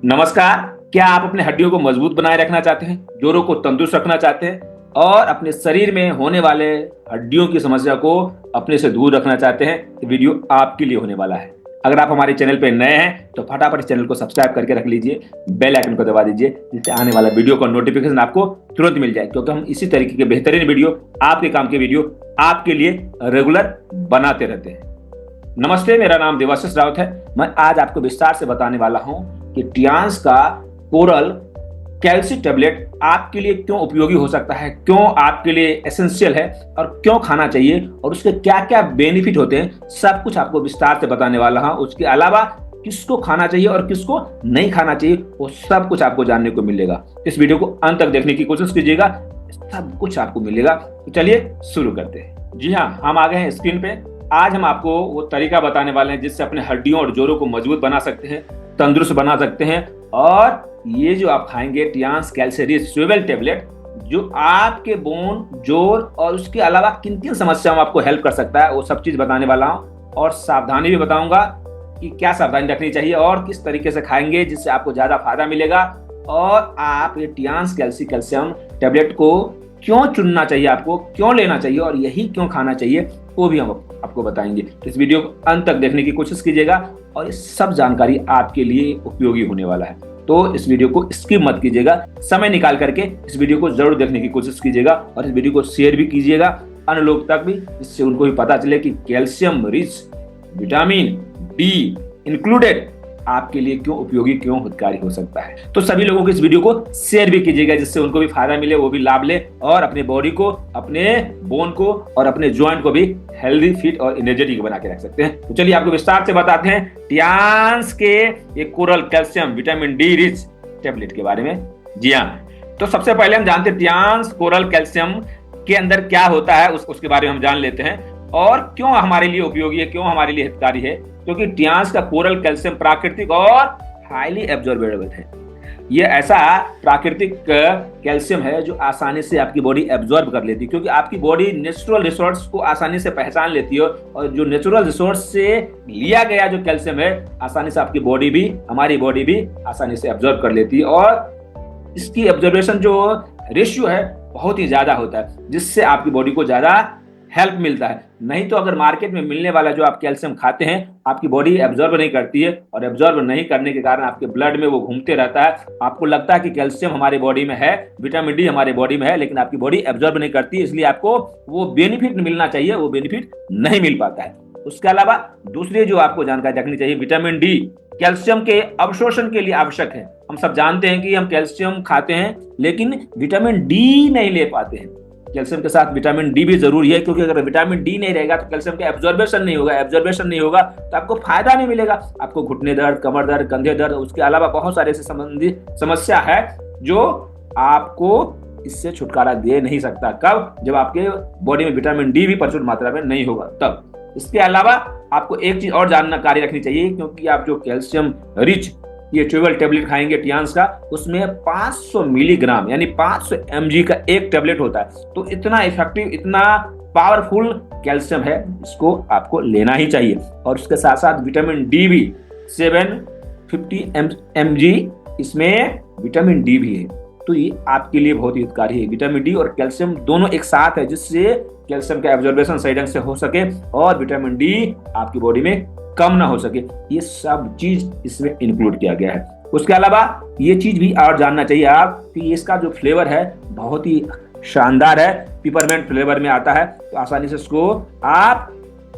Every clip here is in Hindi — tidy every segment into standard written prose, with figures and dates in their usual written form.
नमस्कार। क्या आप अपने हड्डियों को मजबूत बनाए रखना चाहते हैं, जोड़ों को तंदुरुस्त रखना चाहते हैं और अपने शरीर में होने वाले हड्डियों की समस्या को अपने से दूर रखना चाहते हैं? तो वीडियो आपके लिए होने वाला है। अगर आप हमारे चैनल पर नए हैं तो फटाफट चैनल को सब्सक्राइब करके रख लीजिए, बेल आइकन को दबा दीजिए, जिससे आने वाला वीडियो का नोटिफिकेशन आपको तुरंत मिल जाए, क्योंकि हम इसी तरीके के बेहतरीन वीडियो, आपके काम के वीडियो आपके लिए रेगुलर बनाते रहते हैं। नमस्ते, मेरा नाम देवाशीष राउत है। मैं आज आपको विस्तार से बताने वाला हूं कि टियान्स का कोरल कैल्सी टेबलेट आपके लिए क्यों उपयोगी हो सकता है, क्यों आपके लिए एसेंशियल है और क्यों खाना चाहिए और उसके क्या क्या बेनिफिट होते हैं, सब कुछ आपको विस्तार से बताने वाला हूं। उसके अलावा किसको खाना चाहिए और किसको नहीं खाना चाहिए, वो सब कुछ आपको जानने को मिलेगा। इस वीडियो को अंत तक देखने की कोशिश कीजिएगा, सब कुछ आपको मिलेगा। तो चलिए शुरू करते हैं। जी हाँ, हम आ गए हैं स्क्रीन पे। आज हम आपको वो तरीका बताने वाले हैं जिससे अपने हड्डियों और जोड़ों को मजबूत बना सकते हैं, तंदुरुस्त बना सकते हैं। और ये जो आप खाएंगे टियान्स कैल्सी रिच च्यूवेबल टेबलेट, जो आपके बोन, जोड़ और उसके अलावा किन किन समस्याओं में आपको हेल्प कर सकता है, वो सब चीज बताने वाला हूँ। और सावधानी भी बताऊंगा कि क्या सावधानी रखनी चाहिए और किस तरीके से खाएंगे जिससे आपको ज्यादा फायदा मिलेगा। और आप ये टियान्स कैल्शियम टेबलेट को क्यों चुनना चाहिए, आपको क्यों लेना चाहिए और यही क्यों खाना चाहिए, वो भी हम आपको बताएंगे। तो इस वीडियो को अंत तक देखने की कोशिश कीजिएगा और ये सब जानकारी आपके लिए उपयोगी होने वाला है। तो इस वीडियो को स्किप मत कीजिएगा, समय निकाल करके इस वीडियो को जरूर देखने की कोशिश कीजिएगा और इस वीडियो को शेयर भी कीजिएगा अन्य लोग तक भी, जिससे उनको भी पता चले कि calcium rich, vitamin D included आपके लिए क्यों उपयोगी, क्यों हितकारी हो सकता है। तो सभी लोगों को इस वीडियो को शेयर भी कीजिएगा, जिससे उनको भी फायदा मिले, वो भी लाभ ले और अपने बॉडी को, अपने बोन को और अपने जॉइंट को भी हेल्दी, फिट और एनर्जेटिक बना के रख सकते हैं। तो चलिए आपको विस्तार से बताते हैं टियान्स के ये coral calcium vitamin D rich tablet के बारे में। जी हाँ, तो सबसे पहले हम जानते हैं टियान्स कोरल कैल्शियम के अंदर क्या होता है, उसके बारे में हम जान लेते हैं और क्यों हमारे लिए उपयोगी है, क्यों हमारे लिए हितकारी है। क्योंकि टियान्स का कोरल कैल्शियम प्राकृतिक और हाईली एब्जॉर्बेबल है। यह ऐसा प्राकृतिक कैल्शियम है जो आसानी से आपकी बॉडी एब्जॉर्ब कर लेती है, क्योंकि आपकी बॉडी नेचुरल रिसोर्स को आसानी से पहचान लेती है और जो नेचुरल रिसोर्स से लिया गया जो कैल्शियम है, आसानी से आपकी बॉडी भी, हमारी बॉडी भी आसानी से एब्जॉर्ब कर लेती है और इसकी एब्जॉर्बेशन जो रेशियो है बहुत ही ज्यादा होता है, जिससे आपकी बॉडी को ज्यादा हेल्प मिलता है। नहीं तो अगर मार्केट में मिलने वाला जो आप कैल्शियम खाते हैं, आपकी बॉडी एब्जॉर्ब नहीं करती है और एब्जॉर्ब नहीं करने के कारण आपके ब्लड में वो घूमते रहता है। आपको लगता है कि कैल्शियम हमारे बॉडी में है, विटामिन डी हमारे बॉडी में है, लेकिन आपकी बॉडी एब्जॉर्ब नहीं करती, इसलिए आपको वो बेनिफिट मिलना चाहिए, वो बेनिफिट नहीं मिल पाता है। उसके अलावा दूसरी जो आपको जानकारी रखनी चाहिए, विटामिन डी कैल्शियम के अवशोषण के लिए आवश्यक है। हम सब जानते हैं कि हम कैल्शियम खाते हैं लेकिन विटामिन डी नहीं ले पाते हैं। कैल्शियम के साथ विटामिन डी भी जरूरी है, क्योंकि अगर विटामिन डी नहीं रहेगा तो कैल्शियम का एब्जॉर्बेशन नहीं होगा, एब्जॉर्बेशन नहीं होगा तो आपको फायदा नहीं मिलेगा। आपको घुटने दर्द, कमर दर्द, कंधे दर्द, उसके अलावा बहुत सारे ऐसे संबंधित समस्या है जो आपको इससे छुटकारा दे नहीं सकता। कब? जब आपके बॉडी में विटामिन डी भी प्रचुर मात्रा में नहीं होगा तब। इसके अलावा आपको एक चीज और जानकारी रखनी चाहिए, क्योंकि आप जो कैल्शियम रिच ये च्यूवेबल टेबलेट खाएंगे टियान्स का, उसमें 500 मिलीग्राम यानी 500 mg का एक टेबलेट होता है। तो इतना इफेक्टिव, इतना पावरफुल कैल्शियम है, इसको आपको लेना ही चाहिए। और उसके साथ साथ विटामिन डी भी 750 mg इसमें विटामिन डी भी है। तो ये आपके लिए बहुत ही हितकारी है। विटामिन डी और कैल्शियम दोनों एक साथ है, जिससे कैल्शियम का एब्जॉर्बेशन सही ढंग से हो सके और विटामिन डी आपकी बॉडी में कम ना हो सके। ये सब चीज इसमें इंक्लूड किया गया है। उसके अलावा ये चीज भी और जानना चाहिए आप कि इसका जो फ्लेवर है बहुत ही शानदार है, पिपरमेंट फ्लेवर में आता है। तो आसानी से इसको आप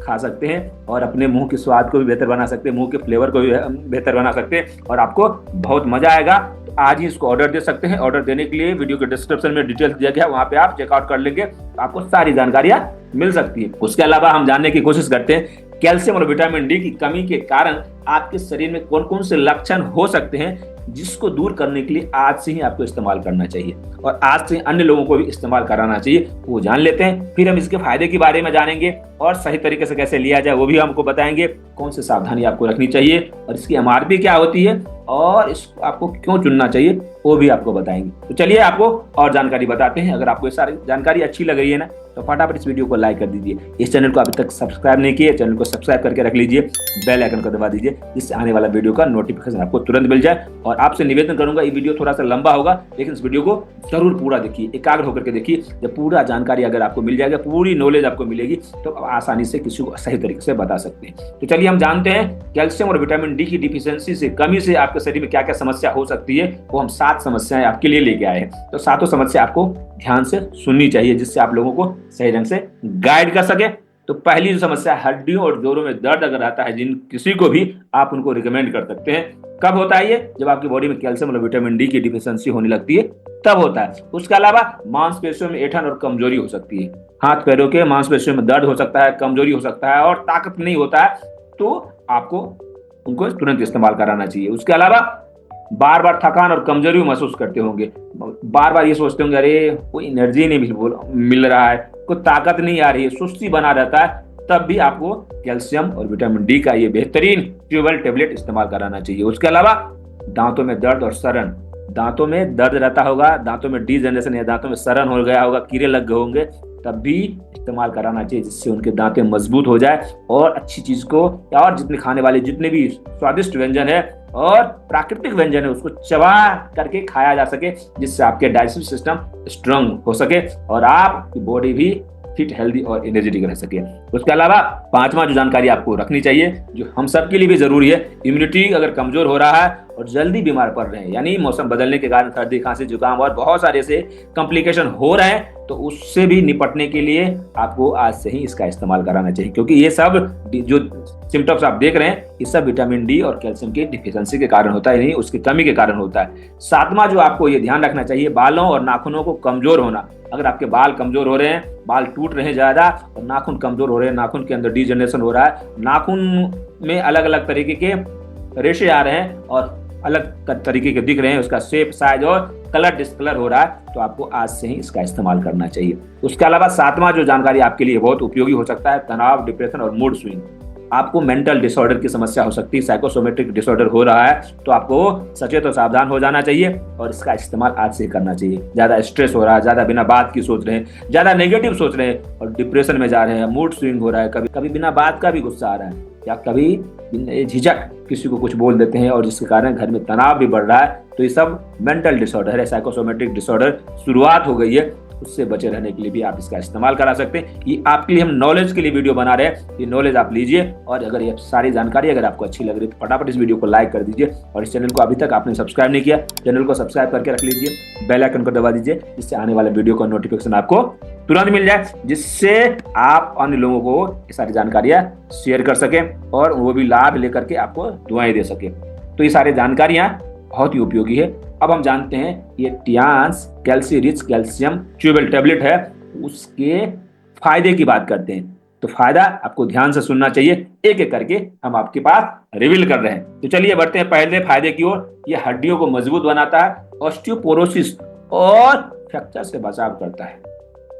खा सकते हैं और अपने मुंह के स्वाद को भी बेहतर बना सकते हैं, मुंह के फ्लेवर को भी बेहतर बना सकते हैं और आपको बहुत मजा आएगा। तो आज ही इसको ऑर्डर दे सकते हैं। ऑर्डर देने के लिए वीडियो के डिस्क्रिप्शन में डिटेल्स दिया गया है, वहां पे आप चेकआउट कर लेंगे तो आपको सारी जानकारियां मिल सकती है। उसके अलावा हम जानने की कोशिश करते हैं कैल्शियम और विटामिन डी की कमी के कारण आपके शरीर में कौन कौन से लक्षण हो सकते हैं, जिसको दूर करने के लिए आज से ही आपको इस्तेमाल करना चाहिए और आज से अन्य लोगों को भी इस्तेमाल कराना चाहिए। वो जान लेते हैं, फिर हम इसके फायदे के बारे में जानेंगे और सही तरीके से कैसे लिया जाए वो भी हमको बताएंगे। कौन सी सावधानी आपको रखनी चाहिए और इसकी एमआरपी क्या होती है और इसको आपको क्यों चुनना चाहिए वो भी आपको बताएंगे। तो चलिए आपको और जानकारी बताते हैं। अगर आपको ये सारी जानकारी अच्छी लग रही है ना तो फटाफट इस वीडियो को लाइक कर दीजिए। इस चैनल को अभी तक सब्सक्राइब नहीं किए, चैनल को सब्सक्राइब करके रख लीजिए, बेल आइकन को दबा दीजिए जिससे आने वाला वीडियो का नोटिफिकेशन आपको तुरंत मिल जाए। और आपसे निवेदन करूंगा, ये वीडियो थोड़ा सा लंबा होगा लेकिन इस वीडियो को जरूर पूरा देखिए, एकाग्र होकर के देखिए। जब पूरा जानकारी अगर आपको मिल जाएगा, पूरी नॉलेज आपको मिलेगी तो आसानी से किसी को सही तरीके से बता सकते हैं। तो चलिए हम जानते हैं कैल्शियम और विटामिन डी की डिफिशियंसी से, कमी से आपके शरीर में क्या क्या समस्या हो सकती है। वो हम 7 समस्याएं आपके लिए लेके आए हैं। तो 7 समस्या आपको ध्यान से सुननी चाहिए जिससे आप लोगों को सही ढंग से गाइड कर सके। तो पहली जो समस्या हड्डियों और जोड़ों में दर्द अगर आता है, जिन किसी को भी आप उनको रिकमेंड कर सकते हैं। कब होता है ये? जब आपकी बॉडी में कैल्शियम और विटामिन डी की डिफिशियंसी होने लगती है तब होता है। उसके अलावा मांसपेशियों में ऐंठन और कमजोरी हो सकती है। हाथ पैरों के मांसपेशियों में दर्द हो सकता है, कमजोरी हो सकता है और ताकत नहीं होता है, तो आपको उनको तुरंत इस्तेमाल कराना चाहिए। उसके अलावा बार बार थकान और कमजोरी महसूस करते होंगे, बार बार ये सोचते होंगे अरे कोई एनर्जी नहीं मिल रहा है, कोई ताकत नहीं आ रही है, सुस्ती बना रहता है, तब भी आपको कैल्शियम और विटामिन डी का ये बेहतरीन ट्यूबल टेबलेट इस्तेमाल कराना चाहिए। उसके अलावा दांतों में दर्द और सड़न, दांतों में दर्द रहता होगा, दांतों में डिजनरेशन या दांतों में सड़न हो गया होगा, कीड़े लग गए होंगे, तब भी इस्तेमाल कराना चाहिए जिससे उनके दांतें मजबूत हो जाए और अच्छी चीज को, और जितने खाने वाले जितने भी स्वादिष्ट व्यंजन है और प्राकृतिक व्यंजन है उसको चबा करके खाया जा सके, जिससे आपके डाइजेस्टिव सिस्टम स्ट्रांग हो सके और आपकी बॉडी भी फिट, हेल्दी और एनर्जेटिक रह सके। उसके अलावा 5वां जो जानकारी आपको रखनी चाहिए, जो हम सबके लिए भी जरूरी है, इम्यूनिटी अगर कमजोर हो रहा है और जल्दी बीमार पड़ रहे हैं, यानी मौसम बदलने के कारण सर्दी, खांसी, जुकाम और बहुत सारे ऐसे कॉम्प्लिकेशन हो रहे हैं, तो उससे भी निपटने के लिए आपको आज से ही इसका इस्तेमाल कराना चाहिए, क्योंकि ये सब जो सिम्टम्स आप देख रहे हैं ये सब विटामिन डी और कैल्शियम की डिफिशियंसी के कारण होता है, नहीं उसकी कमी के कारण होता है। 7वां जो आपको ये ध्यान रखना चाहिए, बालों और नाखूनों को कमजोर होना। अगर आपके बाल कमजोर हो रहे हैं, बाल टूट रहे हैं ज्यादा और नाखून कमजोर हो रहे हैं, नाखून के अंदर डिजनरेशन हो रहा है, नाखून में अलग अलग तरीके के रेशे आ रहे हैं और अलग तरीके के दिख रहे हैं, उसका शेप, साइज और कलर डिस्कलर हो रहा है, तो आपको आज से ही इसका इस्तेमाल करना चाहिए। उसके अलावा 7वां जो जानकारी आपके लिए बहुत उपयोगी हो सकता है, तनाव, डिप्रेशन और मूड स्विंग। आपको मेंटल डिसऑर्डर की समस्या हो सकती है, साइकोसोमेट्रिक डिसऑर्डर हो रहा है, तो आपको सचेत और सावधान हो जाना चाहिए और इसका इस्तेमाल आज से करना चाहिए। ज्यादा स्ट्रेस हो रहा है, ज्यादा बिना बात की सोच रहे हैं, ज्यादा नेगेटिव सोच रहे हैं और डिप्रेशन में जा रहे हैं, मूड स्विंग हो रहा है, कभी कभी बिना बात का भी गुस्सा आ रहा है या कभी झिझक किसी को कुछ बोल देते हैं और जिसके कारण घर में तनाव भी बढ़ रहा है, तो ये सब मेंटल डिसऑर्डर है, साइकोसोमेट्रिक डिसऑर्डर शुरुआत हो गई है। उससे बचे रहने के लिए भी आप इसका इस्तेमाल करा सकते हैं। ये आपके लिए हम नॉलेज के लिए वीडियो बना रहे हैं, ये नॉलेज आप लीजिए और अगर ये सारी जानकारी अगर आपको अच्छी लग रही है तो फटाफट इस वीडियो को लाइक कर दीजिए और इस चैनल को अभी तक आपने सब्सक्राइब नहीं किया, चैनल को सब्सक्राइब करके रख लीजिए, बेल आइकन को दबा दीजिए जिससे आने वाले वीडियो का नोटिफिकेशन आपको तुरंत मिल जाए, जिससे आप अन्य लोगों को ये सारी जानकारियां शेयर कर सके और वो भी लाभ लेकर के आपको दुआएं दे सके। तो ये सारी जानकारियां बहुत ही उपयोगी है। अब हम जानते हैं ये टियान्स कैल्सी रिच कैल्शियम च्यूबल टेबलेट है, उसके फायदे की बात करते हैं। तो फायदा आपको ध्यान से सुनना चाहिए, एक एक करके हम आपके पास रिवील कर रहे हैं। तो चलिए बढ़ते हैं पहले फायदे की ओर। ये हड्डियों को मजबूत बनाता है, ऑस्टियोपोरोसिस और फ्रैक्चर से बचाव करता है।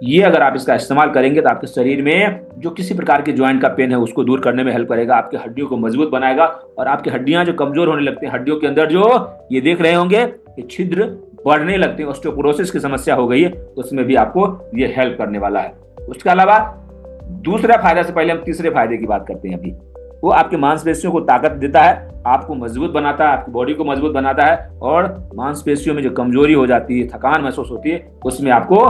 ये अगर आप इसका इस्तेमाल करेंगे तो आपके शरीर में जो किसी प्रकार के ज्वाइंट का पेन है उसको दूर करने में हेल्प करेगा, आपकी हड्डियों को मजबूत बनाएगा और आपकी हड्डियां जो कमजोर होने लगती हैं, हड्डियों के अंदर जो ये देख रहे होंगे ये छिद्र बढ़ने लगते हैं, ऑस्टियोपोरोसिस की समस्या हो गई है, उसमें भी आपको ये हेल्प करने वाला है। उसके अलावा दूसरा फायदा से पहले हम तीसरे फायदे की बात करते हैं। अभी वो आपके मांसपेशियों को ताकत देता है, आपको मजबूत बनाता है, आपकी बॉडी को मजबूत बनाता है और मांसपेशियों में जो कमजोरी हो जाती है, थकान महसूस होती है, उसमें आपको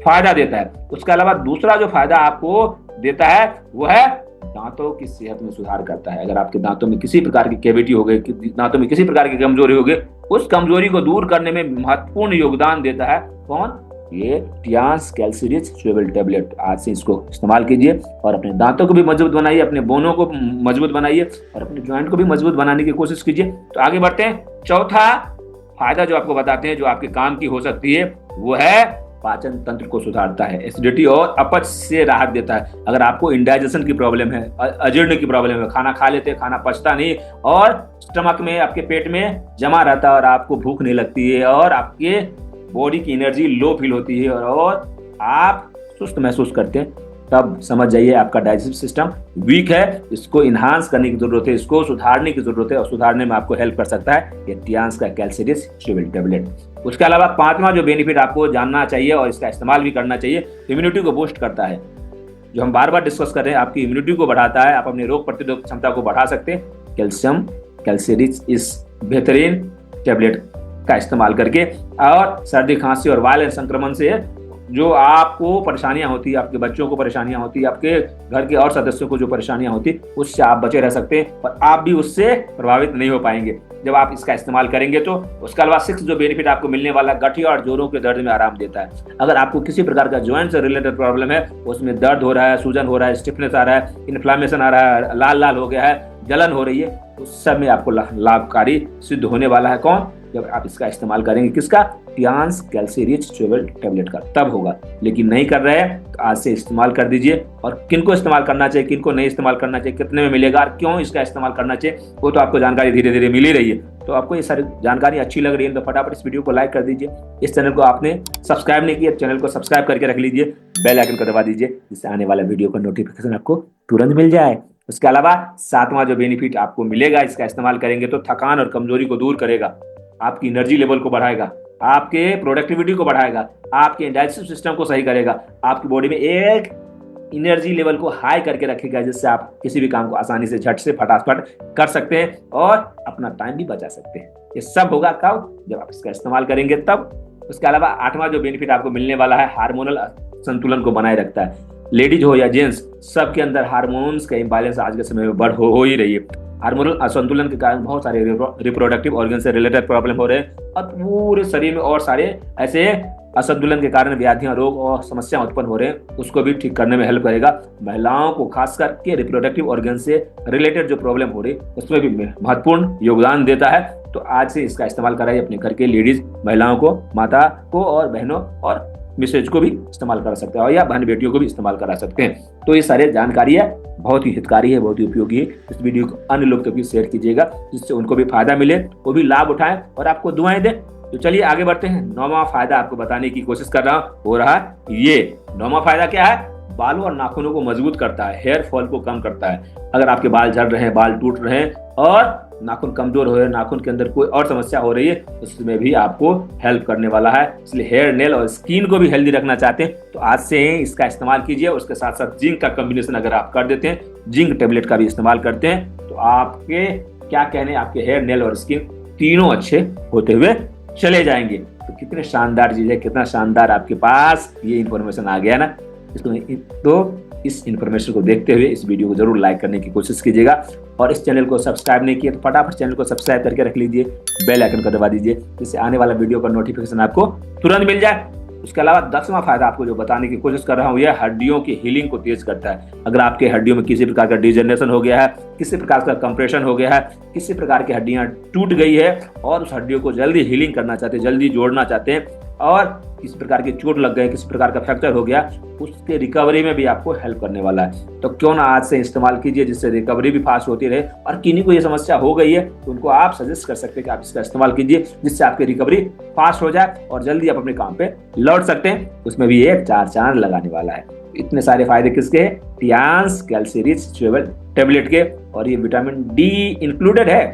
फायदा देता है। उसके अलावा दूसरा जो फायदा आपको देता है वो है दांतों की सेहत में सुधार करता है। अगर आपके दांतों में किसी प्रकार की कैविटी हो गई, दांतों में किसी प्रकार की कमजोरी हो गई, उस कमजोरी को दूर करने में महत्वपूर्ण योगदान देता है कौन? ये टियान्स कैल्सी रिच च्यूबल टेबलेट। आज से इसको इस्तेमाल कीजिए और अपने दांतों को भी मजबूत बनाइए, अपने बोनों को मजबूत बनाइए और अपने ज्वाइंट को भी मजबूत बनाने की कोशिश कीजिए। तो आगे बढ़ते हैं। चौथा फायदा जो आपको बताते हैं, जो आपके काम की हो सकती है, वो है पाचन तंत्र को सुधारता है, एसिडिटी और अपच से राहत देता है। अगर आपको इंडाइजेशन की प्रॉब्लम है, अजीर्ण की प्रॉब्लम है, खाना खा लेते हैं, खाना पचता नहीं और स्टमक में, आपके पेट में जमा रहता है और आपको भूख नहीं लगती है और आपके बॉडी की एनर्जी लो फील होती है और आप सुस्त महसूस करते हैं, तब समझ जाइए आपका डाइजेस्टिव सिस्टम वीक है, इसको इन्हांस करने की जरूरत है, इसको सुधारने की जरूरत है, और सुधारने में आपको हेल्प कर सकता है ये टियांस का कैल्सिरिच च्यूवेल टेबलेट। उसके अलावा पांचवा जो बेनिफिट आपको जानना चाहिए और इसका इस्तेमाल भी करना चाहिए, इम्यूनिटी को बूस्ट करता है। जो हम बार बार डिस्कस कर रहे हैं, आपकी इम्यूनिटी को बढ़ाता है, आप अपनी रोग प्रतिरोधक क्षमता को बढ़ा सकते हैं कैल्शियम कैल्सिरिच इस बेहतरीन टेबलेट का इस्तेमाल करके। और सर्दी खांसी और वायरल संक्रमण से जो आपको परेशानियां होती है, आपके बच्चों को परेशानियां होती है, आपके घर के और सदस्यों को जो परेशानियां होती है, उससे आप बचे रह सकते हैं और आप भी उससे प्रभावित नहीं हो पाएंगे जब आप इसका इस्तेमाल करेंगे तो। उसके अलावा 6 जो बेनिफिट आपको मिलने वाला, गठिया और जोड़ों के दर्द में आराम देता है। अगर आपको किसी प्रकार का ज्वाइंट से रिलेटेड प्रॉब्लम है, उसमें दर्द हो रहा है, सूजन हो रहा है, स्टिफनेस आ रहा है, इन्फ्लामेशन आ रहा है, लाल लाल हो गया है, जलन हो रही है, उस सब में आपको लाभकारी सिद्ध होने वाला है। कौन? जब आप इसका इस्तेमाल करेंगे, किसका? टियांस कैल्सिरिच च्यूवेल टेबलेट का, तब होगा। लेकिन नहीं कर रहे हैं तो आज से इस्तेमाल कर दीजिए। और किनको इस्तेमाल करना चाहिए, किनको नहीं इस्तेमाल करना चाहिए, कितने में मिलेगा और क्यों इसका इस्तेमाल करना चाहिए, वो तो आपको जानकारी धीरे धीरे मिल ही रही है। तो आपको ये सारी जानकारी अच्छी लग रही है तो फटाफट इस वीडियो को लाइक कर दीजिए। इस चैनल को आपने सब्सक्राइब नहीं किया, चैनल को सब्सक्राइब करके रख लीजिए, बेल आइकन को दबा दीजिए, जिससे आने वाला वीडियो का नोटिफिकेशन आपको तुरंत मिल जाए। उसके अलावा 7वां जो बेनिफिट आपको मिलेगा इसका इस्तेमाल करेंगे तो थकान और कमजोरी को दूर करेगा, आपकी एनर्जी लेवल को बढ़ाएगा, आपके प्रोडक्टिविटी को बढ़ाएगा, आपके डाइजेस्टिव सिस्टम को सही करेगा, आपकी बॉडी में एक एनर्जी लेवल को हाई करके रखेगा, जिससे आप किसी भी काम को आसानी से झट से फटाफट कर सकते हैं और अपना टाइम भी बचा सकते हैं। ये सब होगा कब? जब आप इसका इस्तेमाल करेंगे तब। उसके अलावा 8वां जो बेनिफिट आपको मिलने वाला है, हार्मोनल संतुलन को बनाए रखता है। लेडीज हो या जेंट्स, सबके अंदर हार्मोन्स का इंबैलेंस आज के समय में बढ़ हो ही रही है। हार्मोनल असंतुलन के कारण बहुत सारे रिप्रोडक्टिव ऑर्गन से रिलेटेड प्रॉब्लम हो रहे हैं और पूरे शरीर में और सारे ऐसे असंतुलन के कारण व्याधियां, रोग और समस्याएं उत्पन्न हो रहे हैं, उसको भी ठीक करने में हेल्प करेगा। महिलाओं को खास करके रिप्रोडक्टिव ऑर्गन से रिलेटेड जो प्रॉब्लम हो रही है उसमें भी महत्वपूर्ण योगदान देता है। तो आज से इसका इस्तेमाल कराइए अपने घर के लेडीज, महिलाओं को, माता को और बहनों और मिसेज को भी इस्तेमाल कर सकते हैं, और या बहन बेटियों को भी इस्तेमाल करा सकते हैं। तो ये सारे जानकारी है, बहुत ही हितकारी है, बहुत ही उपयोगी है। इस वीडियो को अन्य लोग तक भी शेयर कीजिएगा, जिससे उनको भी फायदा मिले, वो भी लाभ उठाएं और आपको दुआएं दें। तो चलिए आगे बढ़ते हैं। 9वां फायदा आपको बताने की कोशिश कर रहा हूं, हो रहा है ये। 9वां फायदा क्या है? बालों और नाखूनों को मजबूत करता है, हेयर फॉल को कम करता है। अगर आपके बाल झड़ रहे हैं, बाल टूट रहे हैं और नाखून कमजोर हो रहे हैं, नाखून के अंदर कोई और समस्या हो रही है, उसमें भी आपको हेल्प करने वाला है। इसलिए हेयर, नेल और स्किन को भी हेल्दी रखना चाहते हैं तो आज से ही इसका इस्तेमाल कीजिए। उसके साथ साथ जिंक का कॉम्बिनेशन अगर आप कर देते हैं, जिंक टेबलेट का भी इस्तेमाल करते हैं, तो आपके क्या कहने, आपके हेयर, नेल और स्किन तीनों अच्छे होते हुए चले जाएंगे। तो कितने शानदार चीज है, कितना शानदार आपके पास ये इंफॉर्मेशन आ गया ना। तो इस इंफॉर्मेशन को देखते हुए इस वीडियो को जरूर लाइक करने की कोशिश कीजिएगा, और इस चैनल को सब्सक्राइब नहीं किया तो फटाफट चैनल को सब्सक्राइब करके रख लीजिए, बेल आइकन को दबा दीजिए, जिससे आने वाला वीडियो का नोटिफिकेशन आपको तुरंत मिल जाए। उसके अलावा 10वां फायदा आपको जो बताने की कोशिश कर रहा हूँ, यह हड्डियों की हीलिंग को तेज करता है। अगर आपके हड्डियों में किसी प्रकार का डिजेनरेशन हो गया है, किसी प्रकार का कंप्रेशन हो गया है, किसी प्रकार की हड्डियां टूट गई है और उस हड्डियों को जल्दी हीलिंग करना चाहते हैं, जल्दी जोड़ना चाहते हैं, और किसी प्रकार की चोट लग गई, किसी प्रकार का फ्रैक्चर हो गया, उसके रिकवरी में भी आपको हेल्प करने वाला है। तो क्यों ना आज से इस्तेमाल कीजिए, जिससे रिकवरी भी फास्ट होती रहे। और किन्हीं को ये समस्या हो गई है तो उनको आप सजेस्ट कर सकते हैं कि आप इसका इस्तेमाल कीजिए, जिससे आपकी रिकवरी फास्ट हो जाए और जल्दी आप अपने काम पे लौट सकते हैं। उसमें भी एक 4 चांद लगाने वाला है। इतने सारे फायदे किसके? टियांस कैल्सिरिच च्यूवेल टेबलेट के, और ये विटामिन डी इंक्लूडेड है,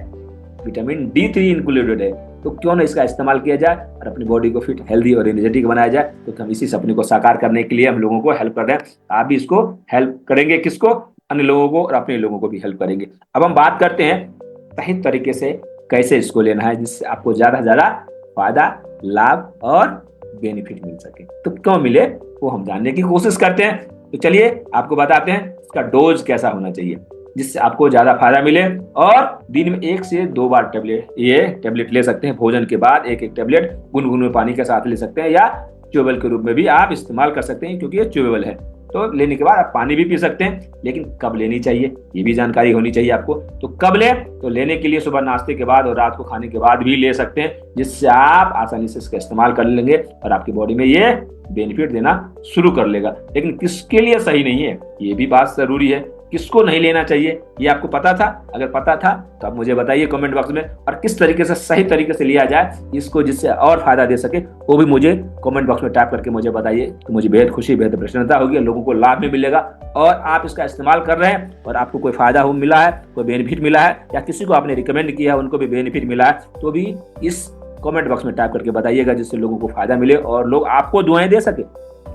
विटामिन D3 इंक्लूडेड है। तो क्यों ना इसका इस्तेमाल किया जाए और अपनी बॉडी को फिट, हेल्दी और एनर्जेटिक बनाया जाए। तो हम इसी सपने को साकार करने के लिए हम लोगों को हेल्प कर रहे हैं। आप भी इसको हेल्प करेंगे, किसको? अन्य लोगों को, और अपने लोगों को भी हेल्प करेंगे। अब हम बात करते हैं सही तरीके से कैसे इसको लेना है, जिससे आपको ज्यादा से ज्यादा फायदा, लाभ और बेनिफिट मिल सके। तो क्यों मिले वो हम जानने की कोशिश करते हैं। तो चलिए आपको बताते हैं इसका डोज कैसा होना चाहिए, जिससे आपको ज्यादा फायदा मिले। और दिन में 1 से 2 बार ये टेबलेट ले सकते हैं। भोजन के बाद एक टेबलेट गुनगुने पानी के साथ ले सकते हैं, या च्यूवेबल के रूप में भी आप इस्तेमाल कर सकते हैं, क्योंकि ये च्यूवेबल है। तो लेने के बाद आप पानी भी पी सकते हैं, लेकिन कब लेनी चाहिए ये भी जानकारी होनी चाहिए आपको। तो कब ले? तो लेने के लिए सुबह नाश्ते के बाद और रात को खाने के बाद भी ले सकते हैं, जिससे आप आसानी से इसका इस्तेमाल कर लेंगे और आपकी बॉडी में ये बेनिफिट देना शुरू कर लेगा। लेकिन किसके लिए सही नहीं है ये भी बात जरूरी है। किसको नहीं लेना चाहिए, ये आपको पता था? अगर पता था तो आप मुझे बताइए कमेंट बॉक्स में, और किस तरीके से सही तरीके से लिया जाए इसको, जिससे और फायदा दे सके, वो भी मुझे कमेंट बॉक्स में टाइप करके मुझे बताइए। तो मुझे बेहद खुशी, बेहद प्रसन्नता होगी, लोगों को लाभ भी मिलेगा, और आप इसका इस्तेमाल कर रहे हैं और आपको कोई फायदा मिला है, कोई बेनिफिट मिला है, या किसी को आपने रिकमेंड किया है उनको भी बेनिफिट मिला है, तो भी इस कमेंट बॉक्स में टाइप करके बताइएगा, जिससे लोगों को फायदा मिले और लोग आपको दुआएं दे सके।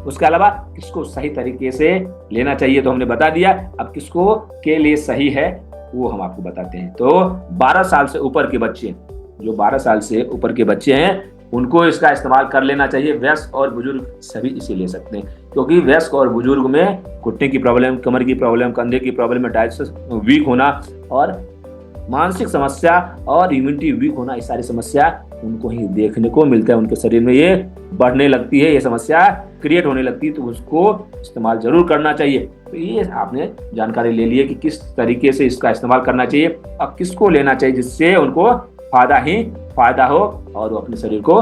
उसके अलावा किसको सही तरीके से लेना चाहिए तो हमने बता दिया, अब किसको के लिए सही है वो हम आपको बताते हैं। तो 12 साल से ऊपर के बच्चे, जो 12 साल से ऊपर के बच्चे हैं, उनको इसका इस्तेमाल कर लेना चाहिए। वयस्क और बुजुर्ग सभी इसे ले सकते हैं, क्योंकि वयस्क और बुजुर्ग में घुटने की प्रॉब्लम, कमर की प्रॉब्लम, कंधे की प्रॉब्लम, डाइजेशन वीक होना और मानसिक समस्या और इम्यूनिटी वीक होना, ये सारी समस्या उनको ही देखने को मिलता है। उनके शरीर में ये बढ़ने लगती है, ये समस्या क्रिएट होने लगती है, तो उसको इस्तेमाल जरूर करना चाहिए। तो ये आपने जानकारी ले ली है कि किस तरीके से इसका इस्तेमाल करना चाहिए और किसको लेना चाहिए, जिससे उनको फायदा ही फायदा हो और वो अपने शरीर को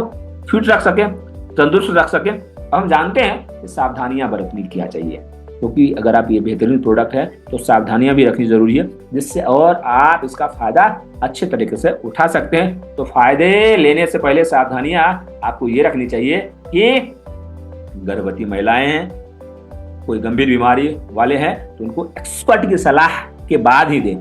फिट रख सके, तंदुरुस्त रख सके। हम जानते हैं कि सावधानियां बरतनी क्या चाहिए, क्योंकि अगर आप ये बेहतरीन प्रोडक्ट है तो सावधानियां भी रखनी जरूरी है, जिससे और आप इसका फायदा अच्छे तरीके से उठा सकते हैं। तो फायदे लेने से पहले सावधानियां आपको ये रखनी चाहिए कि गर्भवती महिलाएं हैं, कोई गंभीर बीमारी वाले हैं, तो उनको एक्सपर्ट की सलाह के बाद ही दें,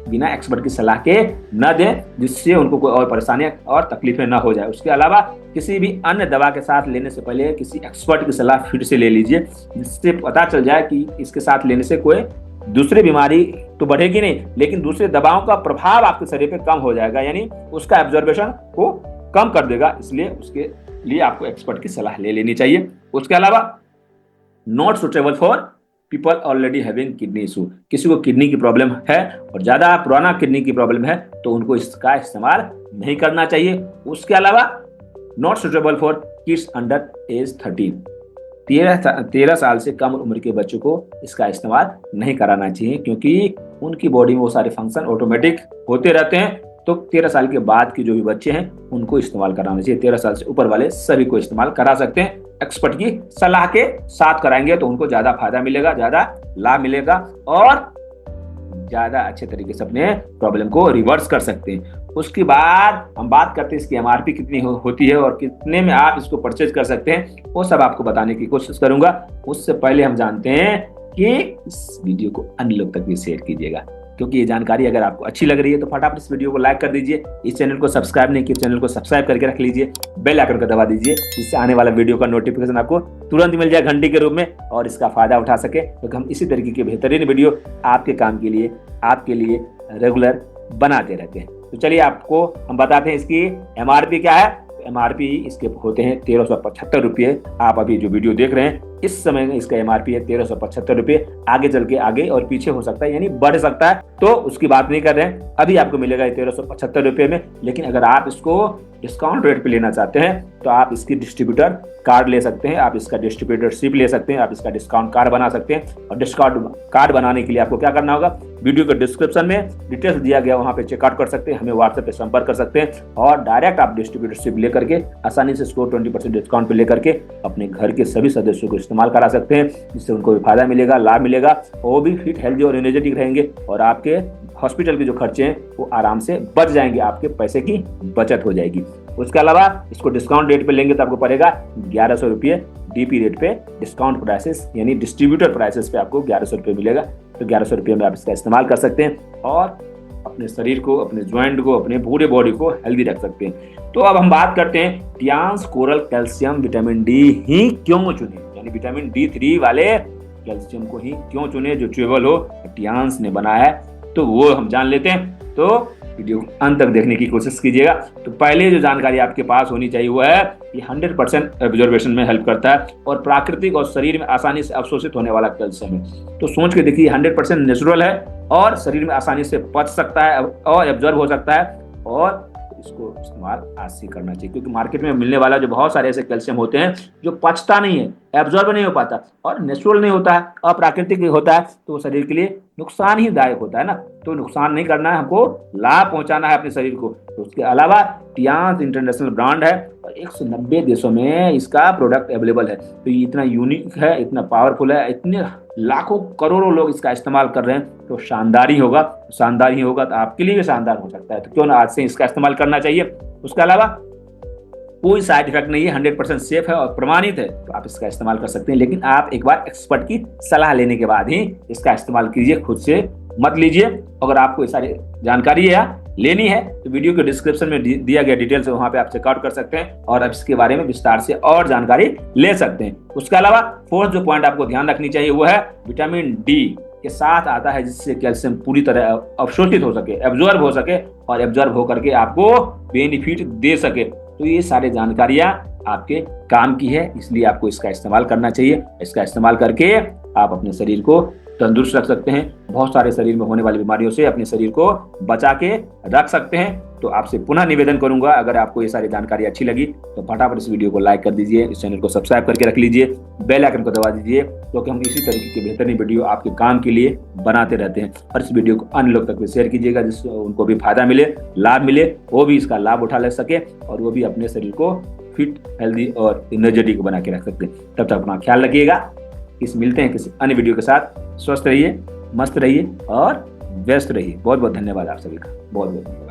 बिना एक्सपर्ट की सलाह के न दें, जिससे उनको कोई और परेशानियां और तकलीफें ना हो जाए। उसके अलावा किसी भी अन्य दवा के साथ लेने से पहले किसी एक्सपर्ट की सलाह फिर से ले लीजिए, जिससे पता चल जाए कि इसके साथ लेने से कोई दूसरी बीमारी तो बढ़ेगी नहीं, लेकिन दूसरी दवाओं का प्रभाव आपके शरीर पे कम हो जाएगा, यानी उसका एब्जॉर्बेशन को कम कर देगा। इसलिए उसके लिए आपको एक्सपर्ट की सलाह ले लेनी चाहिए। उसके अलावा not suitable for people already having kidney issue, किसी को किडनी की प्रॉब्लम है और ज्यादा पुराना किडनी की प्रॉब्लम है तो उनको इसका इस्तेमाल नहीं करना चाहिए। उसके अलावा not suitable for kids under as 13 साल से कम उम्र के बच्चों को इसका इस्तेमाल नहीं कराना चाहिए, क्योंकि उनकी बॉडी में वो सारे फंक्शन ऑटोमेटिक होते रहते हैं। तो 13 साल के बाद के जो भी बच्चे हैं उनको इस्तेमाल कराना चाहिए। 13 साल से ऊपर वाले सभी को इस्तेमाल करा सकते हैं, एक्सपर्ट की सलाह के साथ कराएंगे तो उनको ज्यादा फायदा मिलेगा, ज्यादा लाभ मिलेगा और ज्यादा अच्छे तरीके से अपने प्रॉब्लम को रिवर्स कर सकते हैं। उसके बाद हम बात करते हैं इसकी एमआरपी कितनी होती है और कितने में आप इसको परचेज कर सकते हैं, वो सब आपको बताने की कोशिश करूंगा। उससे पहले हम जानते हैं कि इस वीडियो को अन्य लोग तक भी शेयर कीजिएगा, क्योंकि ये जानकारी अगर आपको अच्छी लग रही है तो फटाफट इस वीडियो को लाइक कर दीजिए। इस चैनल को सब्सक्राइब नहीं किया, चैनल को सब्सक्राइब करके रख लीजिए, बेल आइकन को दबा दीजिए, जिससे आने वाला वीडियो का नोटिफिकेशन आपको तुरंत मिल जाए घंटी के रूप में और इसका फायदा उठा सके, क्योंकि हम इसी तरीके के बेहतरीन वीडियो आपके काम के लिए, आपके लिए रेगुलर बनाते रहते हैं। तो चलिए आपको हम बताते हैं इसकी एमआरपी क्या है। एमआरपी इसके होते हैं 1375 रुपये। आप अभी जो वीडियो देख रहे हैं इस समय इसका एमआरपी है 1375 रुपये। आगे चल के आगे और पीछे हो सकता है, यानी बढ़ सकता है, तो उसकी बात नहीं कर रहे हैं। अभी आपको मिलेगा 1375 रुपये में। लेकिन अगर आप इसको डिस्काउंट रेट पे लेना चाहते हैं तो आप इसकी डिस्ट्रीब्यूटर कार्ड ले सकते हैं, आप इसका डिस्ट्रीब्यूटरशिप ले सकते हैं, आप इसका डिस्काउंट कार्ड बना सकते हैं। और डिस्काउंट कार्ड बनाने के लिए आपको क्या करना होगा, वीडियो के डिस्क्रिप्शन में डिटेल्स दिया गया, वहां पे चेकआउट कर सकते हैं, हमें व्हाट्सएप पे संपर्क कर सकते हैं और डायरेक्ट आप डिस्ट्रीब्यूटरशिप लेकर के आसानी से इसको 20% डिस्काउंट पे लेकर के अपने घर के सभी सदस्यों को इस्तेमाल करा सकते हैं, जिससे उनको भी फायदा मिलेगा, लाभ मिलेगा, वो भी फिट, हेल्दी और एनर्जेटिक रहेंगे और आपके हॉस्पिटल के जो खर्चे हैं वो आराम से बच जाएंगे, आपके पैसे की बचत हो जाएगी। उसके अलावा इसको डिस्काउंट रेट पे लेंगे तो आपको पड़ेगा 1100 रुपये डीपी रेट पे, डिस्काउंट प्राइसेस यानी डिस्ट्रीब्यूटर प्राइसेस पे आपको 1100 रुपये मिलेगा। तो 1100 रुपये में आप इसका इस्तेमाल कर सकते हैं और अपने शरीर को, अपने ज्वाइंट को, अपने पूरे बॉडी को हेल्दी रख सकते हैं। तो अब हम बात करते हैं टियान्स कोरल कैल्शियम विटामिन डी ही क्यों चुने, यानी विटामिन D3 वाले कैल्शियम को ही क्यों चुने जो च्यूएबल हो, टियान्स ने बनाया है, तो वो हम जान लेते हैं। तो वीडियो अंत तक देखने की कोशिश कीजिएगा। तो पहले जो जानकारी आपके पास होनी चाहिए वो है कि 100% एब्जॉर्बेशन में हेल्प करता है और प्राकृतिक और शरीर में आसानी से अवशोषित होने वाला कैल्शियम है। तो सोच के देखिए 100% नेचुरल है और शरीर में आसानी से पच सकता है और एब्जॉर्ब हो सकता है और इसको इस्तेमाल आज से करना चाहिए, क्योंकि मार्केट में मिलने वाला जो बहुत सारे ऐसे कैल्शियम होते हैं जो पचता नहीं है, एब्जॉर्ब नहीं हो पाता और नेचुरल नहीं होता है, अप्राकृतिक होता है, तो वो शरीर के लिए नुकसान ही दायक होता है ना। तो नुकसान नहीं करना है, हमको लाभ पहुंचाना है अपने शरीर को। तो उसके अलावा टियांस इंटरनेशनल ब्रांड है और 190 देशों में इसका प्रोडक्ट अवेलेबल है। तो ये इतना यूनिक है, इतना पावरफुल है, इतने लाखों करोड़ों लोग इसका इस्तेमाल कर रहे हैं, तो शानदार ही होगा। शानदार ही होगा तो आपके लिए भी शानदार हो सकता है। तो क्यों ना आज से इसका इस्तेमाल करना चाहिए। उसके अलावा कोई साइड इफेक्ट नहीं है, 100% सेफ है और प्रमाणित है, तो आप इसका इस्तेमाल कर सकते हैं। लेकिन आप एक बार एक्सपर्ट की सलाह लेने के बाद ही इसका इस्तेमाल कीजिए, खुद से मत लीजिए। अगर आपको ये सारी जानकारी है लेनी है तो वीडियो के डिस्क्रिप्शन में दिया गया डिटेल्स है, वहां पे आप चेकआउट कर सकते हैं और अब इसके बारे में विस्तार से और जानकारी ले सकते हैं। उसके अलावा फोर्थ जो पॉइंट आपको ध्यान रखनी चाहिए वो है विटामिन डी के साथ आता है, जिससे कैल्शियम पूरी तरह अवशोषित हो सके, एब्जॉर्ब हो सके और एब्जॉर्ब होकर के आपको बेनिफिट दे सके। तो ये सारी जानकारियां आपके काम की है, इसलिए आपको इसका इस्तेमाल करना चाहिए। इसका इस्तेमाल करके आप अपने शरीर को तंदुरुस्त रख सकते हैं, बहुत सारे शरीर में होने वाली बीमारियों से अपने शरीर को बचा के रख सकते हैं। तो आपसे पुनः निवेदन करूंगा, अगर आपको ये सारी जानकारी अच्छी लगी तो फटाफट इस वीडियो को लाइक कर दीजिए, इस चैनल को सब्सक्राइब करके रख लीजिए, बेल आइकन को दबा दीजिए, क्योंकि हम इसी तरीके की बेहतरीन वीडियो आपके काम के लिए बनाते रहते हैं। और इस वीडियो को अन्य लोग तक भी शेयर कीजिएगा, जिससे उनको भी फायदा मिले, लाभ मिले, वो भी इसका लाभ उठा ले सके और वो भी अपने शरीर को फिट, हेल्दी और एनर्जेटिक बना के रख सकते हैं। तब तक अपना ख्याल रखिएगा। मिलते हैं किसी अन्य वीडियो के साथ। स्वस्थ रहिए, मस्त रहिए और व्यस्त रहिए। बहुत बहुत धन्यवाद आप सभी का, बहुत बहुत धन्यवाद।